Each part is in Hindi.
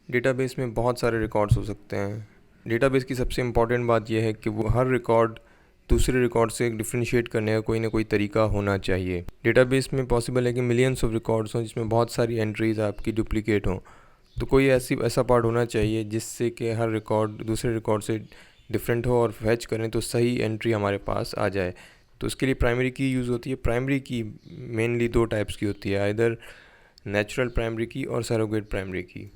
डेटाबेस में बहुत सारे रिकॉर्ड्स हो सकते हैं। डेटाबेस की सबसे इम्पॉर्टेंट बात यह है कि वो हर रिकॉर्ड दूसरे रिकॉर्ड से डिफरेंशिएट करने का कोई ना कोई तरीका होना चाहिए। डेटाबेस में पॉसिबल है कि मिलियंस ऑफ रिकॉर्ड्स हों जिसमें बहुत सारी एंट्रीज आपकी डुप्लीकेट हों, तो कोई ऐसा पार्ट होना चाहिए जिससे कि हर रिकॉर्ड दूसरे रिकॉर्ड से डिफरेंट हो और फैच करें तो सही एंट्री हमारे पास आ जाए। तो उसके लिए प्राइमरी की यूज़ होती है। प्राइमरी की मेनली दो टाइप्स की होती है, आइदर नेचुरल प्राइमरी की और सरोगेट प्राइमरी की।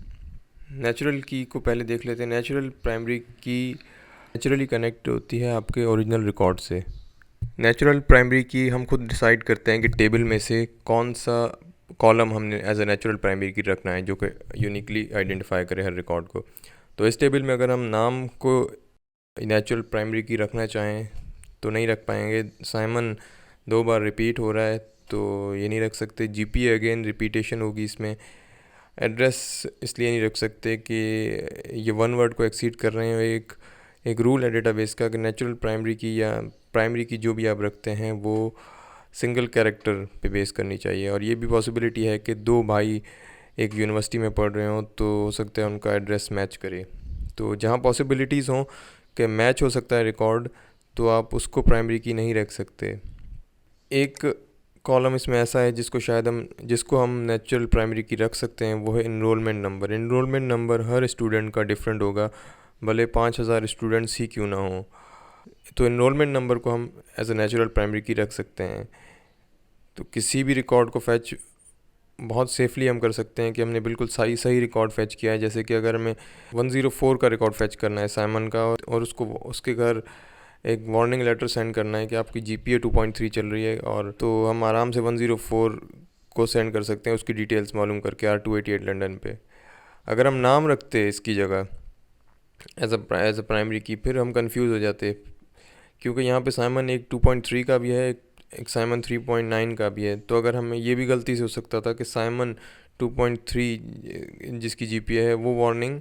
नेचुरल की को पहले देख लेते हैं। नेचुरल प्राइमरी की नेचुरली कनेक्ट होती है आपके ओरिजिनल रिकॉर्ड से। नेचुरल प्राइमरी की हम खुद डिसाइड करते हैं कि टेबल में से कौन सा कॉलम हमने एज अ नेचुरल प्राइमरी की रखना है जो कि यूनिकली आइडेंटिफाई करे हर रिकॉर्ड को। तो इस टेबल में अगर हम नाम को नेचुरल प्राइमरी की रखना चाहें तो नहीं रख पाएंगे। साइमन 2 बार रिपीट हो रहा है तो ये नहीं रख सकते। जीपीए अगेन रिपीटेशन होगी इसमें। एड्रेस इसलिए नहीं रख सकते कि ये वन वर्ड को एक्सीड कर रहे हैं। एक रूल है डेटाबेस का कि नेचुरल प्राइमरी की या प्राइमरी की जो भी आप रखते हैं वो सिंगल कैरेक्टर पे बेस करनी चाहिए। और ये भी पॉसिबिलिटी है कि दो भाई एक यूनिवर्सिटी में पढ़ रहे हों तो हो सकता है उनका एड्रेस मैच करे। तो जहाँ पॉसिबिलिटीज़ हों कि मैच हो सकता है रिकॉर्ड, तो आप उसको प्राइमरी की नहीं रख सकते। एक कॉलम इसमें ऐसा है जिसको हम नेचुरल प्राइमरी की रख सकते हैं, वो है इनरोलमेंट नंबर। इनरोलमेंट नंबर हर स्टूडेंट का डिफरेंट होगा, भले 5,000 स्टूडेंट्स ही क्यों ना हो। तो इनरोलमेंट नंबर को हम एज अ नेचुरल प्राइमरी की रख सकते हैं। तो किसी भी रिकॉर्ड को फैच बहुत सेफली हम कर सकते हैं कि हमने बिल्कुल सही सही रिकॉर्ड फैच किया है। जैसे कि अगर हमें 104 का रिकॉर्ड फैच करना है साइमन का, और उसको उसके घर एक वार्निंग लेटर सेंड करना है कि आपकी जीपीए 2.3 चल रही है, और तो हम आराम से 104 को सेंड कर सकते हैं उसकी डिटेल्स मालूम करके R288 लंदन पे। अगर हम नाम रखते इसकी जगह एज अ प्राइमरी की, फिर हम कंफ्यूज हो जाते क्योंकि यहाँ पे साइमन एक 2.3 का भी है, एक साइमन 3.9 का भी है। तो अगर हमें ये भी गलती से हो सकता था कि साइमन 2.3 जिसकी जीपीए है वो वार्निंग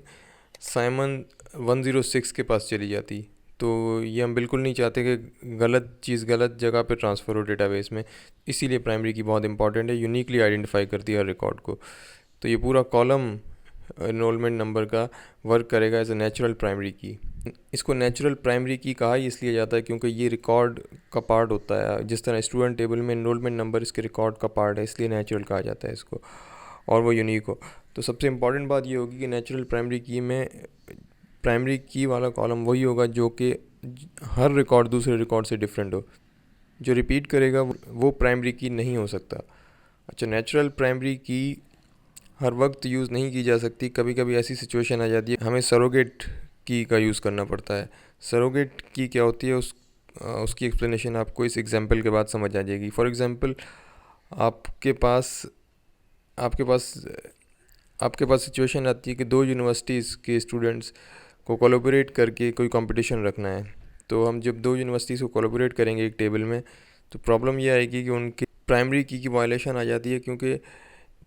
साइमन 106 के पास चली जाती। तो ये हम बिल्कुल नहीं चाहते कि गलत चीज़ गलत जगह पे ट्रांसफ़र हो डेटाबेस में। इसीलिए प्राइमरी की बहुत इंपॉर्टेंट है, यूनिकली आइडेंटिफाई करती है हर रिकॉर्ड को। तो ये पूरा कॉलम एनरोलमेंट नंबर का वर्क करेगा एज ए नेचुरल प्राइमरी की। इसको नेचुरल प्राइमरी की कहा ही इसलिए जाता है क्योंकि ये रिकॉर्ड का पार्ट होता है। जिस तरह स्टूडेंट टेबल में एनरोलमेंट नंबर इसके रिकॉर्ड का पार्ट है, इसलिए नेचुरल कहा जाता है इसको, और वो यूनिक हो। तो सबसे इम्पॉर्टेंट बात ये होगी कि नेचुरल प्राइमरी की में प्राइमरी की वाला कॉलम वही होगा जो कि हर रिकॉर्ड दूसरे रिकॉर्ड से डिफरेंट हो। जो रिपीट करेगा वो प्राइमरी की नहीं हो सकता। अच्छा, नेचुरल प्राइमरी की हर वक्त यूज़ नहीं की जा सकती। कभी कभी ऐसी सिचुएशन आ जाती है हमें सरोगेट की का यूज़ करना पड़ता है। सरोगेट की क्या होती है, उसकी एक्सप्लेनेशन आपको इस एग्जांपल के बाद समझ आ जाएगी। फॉर एग्जांपल, आपके पास आपके पास आपके पास सिचुएशन आती है कि दो यूनिवर्सिटीज़ के स्टूडेंट्स को कोलैबोरेट करके कोई कंपटीशन रखना है। तो हम जब दो यूनिवर्सिटीज़ को कोलैबोरेट करेंगे एक टेबल में, तो प्रॉब्लम यह आएगी कि उनके प्राइमरी की वायलेशन आ जाती है, क्योंकि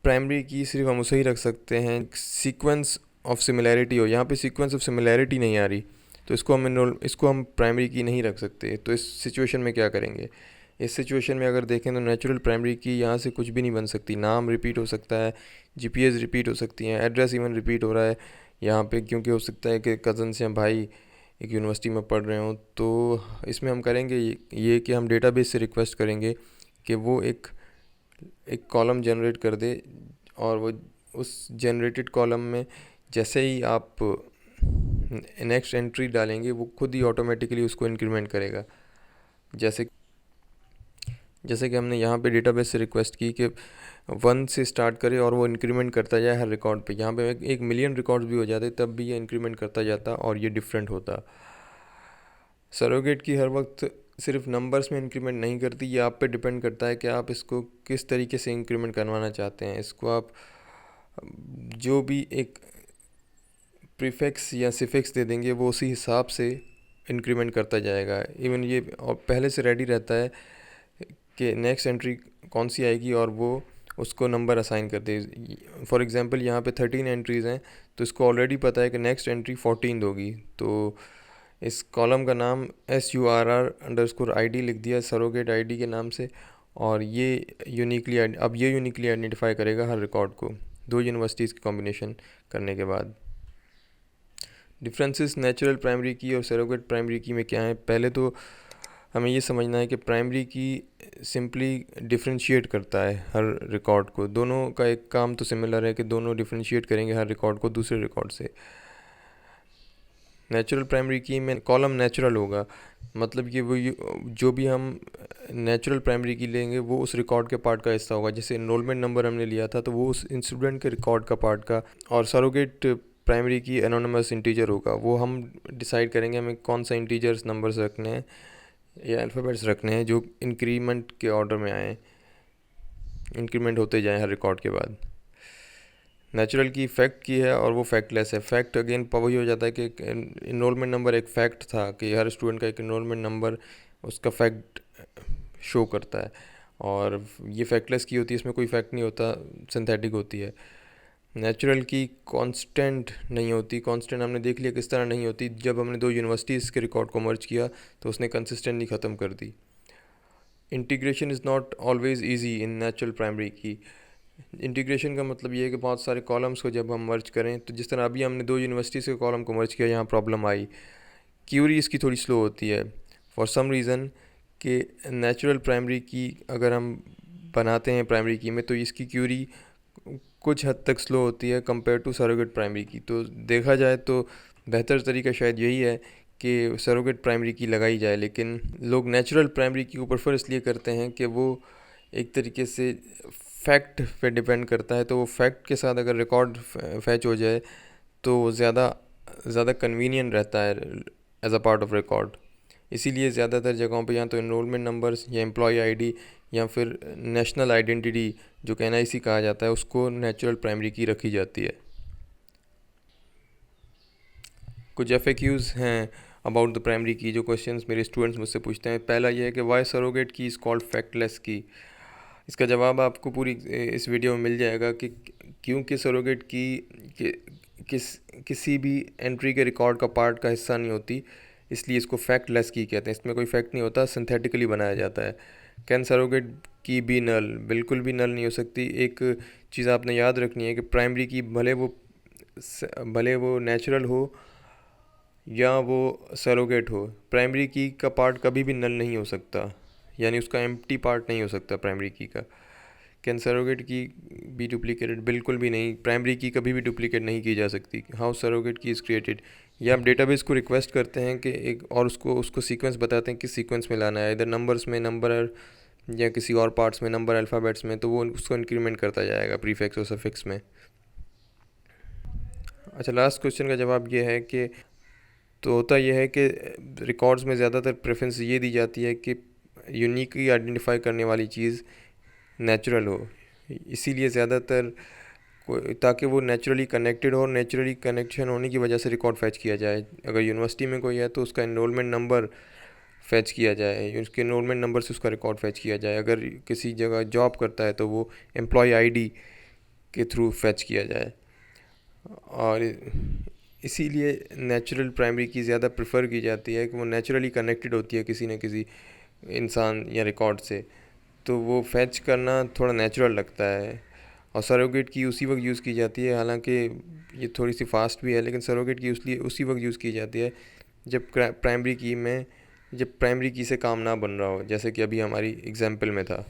प्राइमरी की सिर्फ हम उसे ही रख सकते हैं सीक्वेंस ऑफ सिमिलैरिटी हो। यहाँ पे सीक्वेंस ऑफ सिमिलैरिटी नहीं आ रही, तो इसको हम प्राइमरी की नहीं रख सकते। तो इस सिचुएशन में क्या करेंगे? इस सिचुएशन में अगर देखें तो नेचुरल प्राइमरी की यहाँ से कुछ भी नहीं बन सकती। नाम रिपीट हो सकता है, जीपीएस रिपीट हो सकती हैं, एड्रेस इवन रिपीट हो रहा है यहाँ पे, क्योंकि हो सकता है कि कज़न्स या भाई एक यूनिवर्सिटी में पढ़ रहे हों। तो इसमें हम करेंगे ये कि हम डेटाबेस से रिक्वेस्ट करेंगे कि वो एक एक कॉलम जनरेट कर दे, और वो उस जनरेटेड कॉलम में जैसे ही आप नेक्स्ट एंट्री डालेंगे वो खुद ही ऑटोमेटिकली उसको इंक्रीमेंट करेगा। जैसे जैसे कि हमने यहाँ पे डेटाबेस से रिक्वेस्ट की कि 1 से स्टार्ट करे और वो इंक्रीमेंट करता जाए हर रिकॉर्ड पे। यहाँ पे 1 मिलियन रिकॉर्ड्स भी हो जाते तब भी ये इंक्रीमेंट करता जाता और ये डिफरेंट होता। सरोगेट की हर वक्त सिर्फ नंबर्स में इंक्रीमेंट नहीं करती, ये आप पे डिपेंड करता है कि आप इसको किस तरीके से इंक्रीमेंट करवाना चाहते हैं। इसको आप जो भी एक प्रीफिक्स या सिफिक्स दे देंगे वो उसी हिसाब से इंक्रीमेंट करता जाएगा। इवन ये और पहले से रेडी रहता है कि नेक्स्ट एंट्री कौन सी आएगी और वो उसको नंबर असाइन कर दे। फॉर एग्जांपल यहाँ पे 13 एंट्रीज़ हैं, तो इसको ऑलरेडी पता है कि नेक्स्ट एंट्री 14 होगी। तो इस कॉलम का नाम SURR_ID लिख दिया सरोगेट आईडी के नाम से, और ये यूनिकली आइडेंटिफाई करेगा हर रिकॉर्ड को दो यूनिवर्सिटीज़ की कॉम्बिनेशन करने के बाद। डिफरेंसेस नेचुरल प्राइमरी की और सरोगेट प्राइमरी की में क्या है? पहले तो हमें ये समझना है कि प्राइमरी की सिंपली डिफरेंशिएट करता है हर रिकॉर्ड को। दोनों का एक काम तो सिमिलर है कि दोनों डिफरेंशिएट करेंगे हर रिकॉर्ड को दूसरे रिकॉर्ड से। नेचुरल प्राइमरी की में कॉलम नेचुरल होगा, मतलब कि वो जो भी हम नेचुरल प्राइमरी की लेंगे वो उस रिकॉर्ड के पार्ट का हिस्सा होगा। जैसे एनरोलमेंट नंबर हमने लिया था तो वो उस स्टूडेंट के रिकॉर्ड का पार्ट का। और सरोगेट प्राइमरी की एनोनिमस इंटीजर होगा, वो हम डिसाइड करेंगे हमें कौन सा इंटीजर्स नंबर्स रखने हैं या अल्फ़ाबेट्स रखने हैं जो इंक्रीमेंट के ऑर्डर में आए, इंक्रीमेंट होते जाएं हर रिकॉर्ड के बाद। नेचुरल की फैक्ट की है और वो फैक्टलेस है। फैक्ट अगेन वही हो जाता है कि इनरोलमेंट नंबर एक फ़ैक्ट था कि हर स्टूडेंट का एक इनरोलमेंट नंबर उसका फैक्ट शो करता है, और ये फैक्टलेस की होती है, इसमें कोई फैक्ट नहीं होता, सिंथेटिक होती है। नेचुरल की कांस्टेंट नहीं होती। कांस्टेंट हमने देख लिया किस तरह नहीं होती। जब हमने दो यूनिवर्सिटीज़ के रिकॉर्ड को मर्ज किया तो उसने कंसिस्टेंटली ख़त्म कर दी। Integration is not always easy in natural primary की। इंटीग्रेशन का मतलब ये है कि बहुत सारे कॉलम्स को जब हम मर्ज करें, तो जिस तरह अभी हमने दो यूनिवर्सिटीज़ के कॉलम को मर्ज किया, यहाँ प्रॉब्लम आई। क्यूरी इसकी थोड़ी स्लो होती है फॉर सम रीज़न कि नेचुरल प्राइमरी की अगर हम बनाते हैं प्राइमरी की में तो इसकी क्यूरी कुछ हद तक स्लो होती है कंपेयर टू सरोगेट प्राइमरी की। तो देखा जाए तो बेहतर तरीका शायद यही है कि सरोगेट प्राइमरी की लगाई जाए, लेकिन लोग नेचुरल प्राइमरी की को प्रेफर इसलिए करते हैं कि वो एक तरीके से फैक्ट पे डिपेंड करता है। तो वो फैक्ट के साथ अगर रिकॉर्ड फैच हो जाए तो ज़्यादा कन्वीनियंट रहता है as a part of record. इसीलिए ज़्यादातर जगहों पे या तो इनरोलमेंट नंबर्स या एम्प्लॉय आईडी या फिर नेशनल आइडेंटिटी जो कि NIC कहा जाता है उसको नेचुरल प्राइमरी की रखी जाती है। कुछ FAQs हैं अबाउट द प्राइमरी की जो क्वेश्चंस मेरे स्टूडेंट्स मुझसे पूछते हैं। पहला ये है कि वाई सरोगेट की इज़ कॉल्ड फैक्टलेस की। इसका जवाब आपको पूरी इस वीडियो में मिल जाएगा कि क्योंकि सरोगेट की किसी भी एंट्री के रिकॉर्ड का पार्ट का हिस्सा नहीं होती, इसलिए इसको फैक्टलेस की कहते हैं। इसमें कोई फैक्ट नहीं होता, सिंथेटिकली बनाया जाता है। कैन सरोगेट की बी नल? बिल्कुल भी नल नहीं हो सकती। एक चीज़ आपने याद रखनी है कि प्राइमरी की भले वो नेचुरल हो या वो सरोगेट हो, प्राइमरी की का पार्ट कभी भी नल नहीं हो सकता, यानी उसका एम्प्टी पार्ट नहीं हो सकता प्राइमरी की का। कैन सरोगेट की बी डुप्लीकेटेड? बिल्कुल भी नहीं। प्राइमरी की कभी भी डुप्लीकेट नहीं की जा सकती। हाउ सरोगेट की इज़ क्रिएटेड? या आप डेटाबेस को रिक्वेस्ट करते हैं कि एक और उसको सीक्वेंस बताते हैं किस सीक्वेंस में लाना है, इधर नंबर्स में नंबर या किसी और पार्ट्स में नंबर अल्फ़ाबेट्स में, तो वो उसको इंक्रीमेंट करता जाएगा प्रीफिक्स और सफिक्स में। अच्छा, लास्ट क्वेश्चन का जवाब ये है कि तो होता यह है कि रिकॉर्ड्स में ज़्यादातर प्रेफरेंस ये दी जाती है कि यूनिकली आइडेंटिफाई करने वाली चीज़ नेचुरल हो, इसीलिए ज़्यादातर ताकि वो नेचुरली कनेक्टेड हो और नेचुरली कनेक्शन होने की वजह से रिकॉर्ड फैच किया जाए। अगर यूनिवर्सिटी में कोई है तो उसका एनरोलमेंट नंबर फैच किया जाए, उसके एनरोलमेंट नंबर से उसका रिकॉर्ड फैच किया जाए। अगर किसी जगह जॉब करता है तो वो एम्प्लॉय आईडी के थ्रू फैच किया जाए। और इसीलिए नेचुरल प्राइमरी की ज़्यादा प्रेफर की जाती है कि वो नेचुरली कनेक्टेड होती है किसी न किसी इंसान या रिकॉर्ड से, तो वो फैच करना थोड़ा नेचुरल लगता है। और सरोगेट की उसी वक्त यूज़ की जाती है, हालांकि ये थोड़ी सी फास्ट भी है, लेकिन सरोगेट की उसी वक्त यूज़ की जाती है जब प्राइमरी की से काम ना बन रहा हो, जैसे कि अभी हमारी एग्जाम्पल में था।